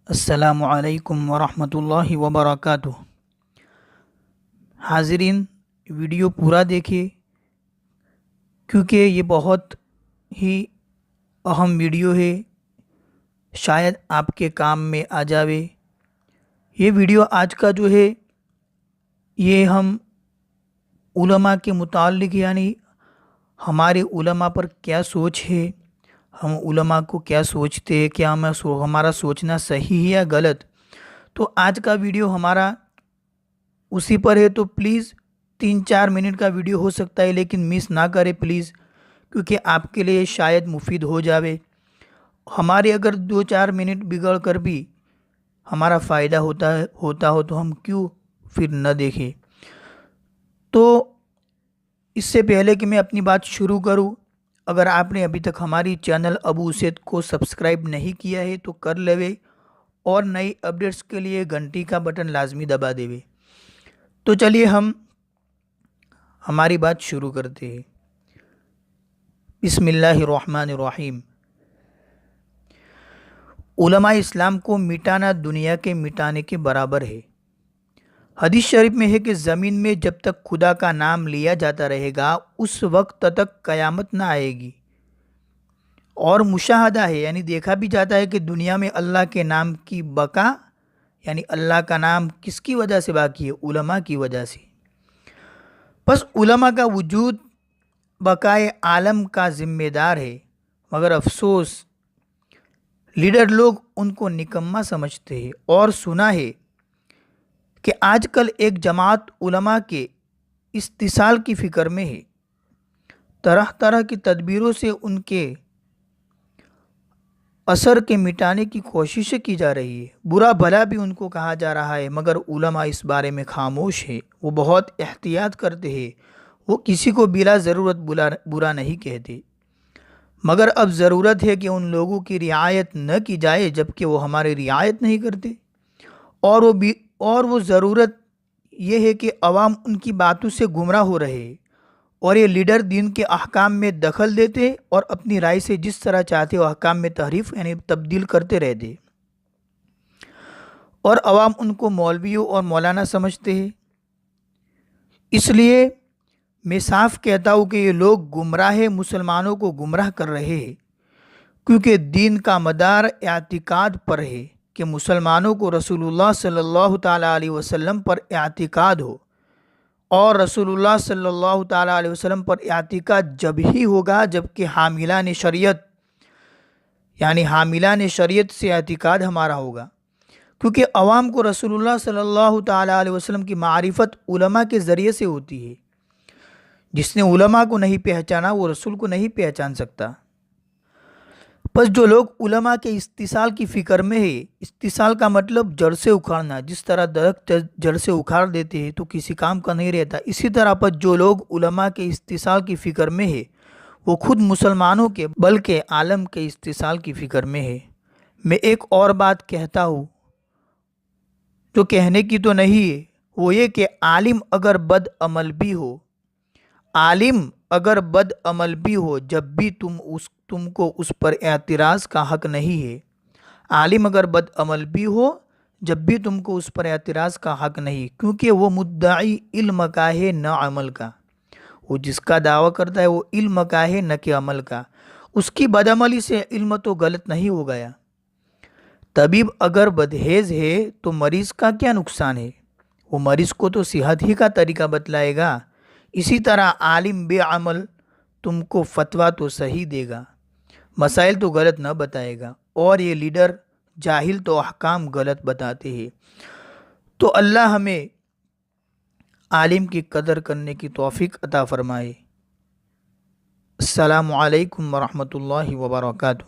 السلام علیکم ورحمۃ اللہ وبرکاتہ۔ حاضرین، ویڈیو پورا دیکھیے کیونکہ یہ بہت ہی اہم ویڈیو ہے، شاید آپ کے کام میں آ جاوے۔ یہ ویڈیو آج کا جو ہے یہ ہم علماء کے متعلق یعنی ہمارے علماء پر کیا سوچ ہے، ہم علماء کو کیا سوچتے ہیں، کیا ہمارا سوچنا صحیح ہے یا غلط، تو آج کا ویڈیو ہمارا اسی پر ہے۔ تو پلیز 3-4 منٹ کا ویڈیو ہو سکتا ہے لیکن مس نہ کرے پلیز، کیونکہ آپ کے لیے شاید مفید ہو جاوے۔ ہمارے اگر 2-4 منٹ بگڑ کر بھی ہمارا فائدہ ہوتا ہو تو ہم کیوں پھر نہ دیکھیں۔ تو اس سے پہلے کہ میں اپنی بات شروع کروں، اگر آپ نے ابھی تک ہماری چینل ابو اسید کو سبسکرائب نہیں کیا ہے تو کر لے، اور نئی اپڈیٹس کے لیے گھنٹی کا بٹن لازمی دبا دے۔ تو چلیے ہم ہماری بات شروع کرتے ہیں۔ بسم اللہ الرحمن الرحیم۔ علماء اسلام کو مٹانا دنیا کے مٹانے کے برابر ہے۔ حدیث شریف میں ہے کہ زمین میں جب تک خدا کا نام لیا جاتا رہے گا اس وقت تک قیامت نہ آئے گی۔ اور مشاہدہ ہے یعنی دیکھا بھی جاتا ہے کہ دنیا میں اللہ کے نام کی بقا یعنی اللہ کا نام کس کی وجہ سے باقی ہے؟ علماء کی وجہ سے۔ بس علماء کا وجود بقائے عالم کا ذمہ دار ہے، مگر افسوس لیڈر لوگ ان کو نکما سمجھتے ہیں۔ اور سنا ہے کہ آج کل ایک جماعت علماء کے استحصال کی فکر میں ہے، طرح طرح کی تدبیروں سے ان کے اثر کے مٹانے کی کوششیں کی جا رہی ہے، برا بھلا بھی ان کو کہا جا رہا ہے، مگر علماء اس بارے میں خاموش ہے۔ وہ بہت احتیاط کرتے ہیں، وہ کسی کو بلا ضرورت برا نہیں کہتے، مگر اب ضرورت ہے کہ ان لوگوں کی رعایت نہ کی جائے جبکہ وہ ہماری رعایت نہیں کرتے، اور وہ ضرورت یہ ہے کہ عوام ان کی باتوں سے گمراہ ہو رہے ہیں، اور یہ لیڈر دین کے احکام میں دخل دیتے اور اپنی رائے سے جس طرح چاہتے وہ احکام میں تحریف یعنی تبدیل کرتے رہتے، اور عوام ان کو مولویوں اور مولانا سمجھتے ہیں۔ اس لیے میں صاف کہتا ہوں کہ یہ لوگ گمراہ مسلمانوں کو گمراہ کر رہے ہیں، کیونکہ دین کا مدار اعتقاد پر ہے کہ مسلمانوں کو رسول اللہ صلی اللہ تعالیٰ علیہ وسلم پر اعتقاد ہو، اور رسول اللہ صلی اللہ تعالیٰ علیہ وسلم پر اعتقاد جب ہی ہوگا جبکہ حاملان شریعت یعنی حاملان شریعت سے اعتقاد ہمارا ہوگا، کیونکہ عوام کو رسول اللہ صلی اللہ تعالیٰ علیہ وسلم کی معرفت علماء کے ذریعے سے ہوتی ہے۔ جس نے علماء کو نہیں پہچانا وہ رسول کو نہیں پہچان سکتا۔ بس جو لوگ علماء کے استحصال کی فکر میں ہے، استحصال کا مطلب جڑ سے اکھاڑنا، جس طرح درخت جڑ سے اکھاڑ دیتے ہیں تو کسی کام کا نہیں رہتا، اسی طرح پر جو لوگ علماء کے استحصال کی فکر میں ہے وہ خود مسلمانوں کے بلکہ عالم کے استحصال کی فکر میں ہے۔ میں ایک اور بات کہتا ہوں جو کہنے کی تو نہیں ہے، وہ یہ کہ عالم اگر بد عمل بھی ہو، عالم اگر بد عمل بھی ہو جب بھی تم کو اس پر اعتراض کا حق نہیں ہے، عالم اگر بد عمل بھی ہو جب بھی تم کو اس پر اعتراض کا حق نہیں، کیونکہ وہ مدعی علم کا ہے نہ عمل کا۔ وہ جس کا دعویٰ کرتا ہے وہ علم کا ہے نہ کہ عمل کا، اس کی بد عملی سے علم تو غلط نہیں ہو گیا۔ طبیب اگر بدہیز ہے تو مریض کا کیا نقصان ہے؟ وہ مریض کو تو صحت ہی کا طریقہ بتلائے گا۔ اسی طرح عالم بے عمل تم کو فتویٰ تو صحیح دے گا، مسائل تو غلط نہ بتائے گا، اور یہ لیڈر جاہل تو احکام غلط بتاتے ہیں۔ تو اللہ ہمیں عالم کی قدر کرنے کی توفیق عطا فرمائے۔ السلام علیکم ورحمۃ اللہ وبرکاتہ۔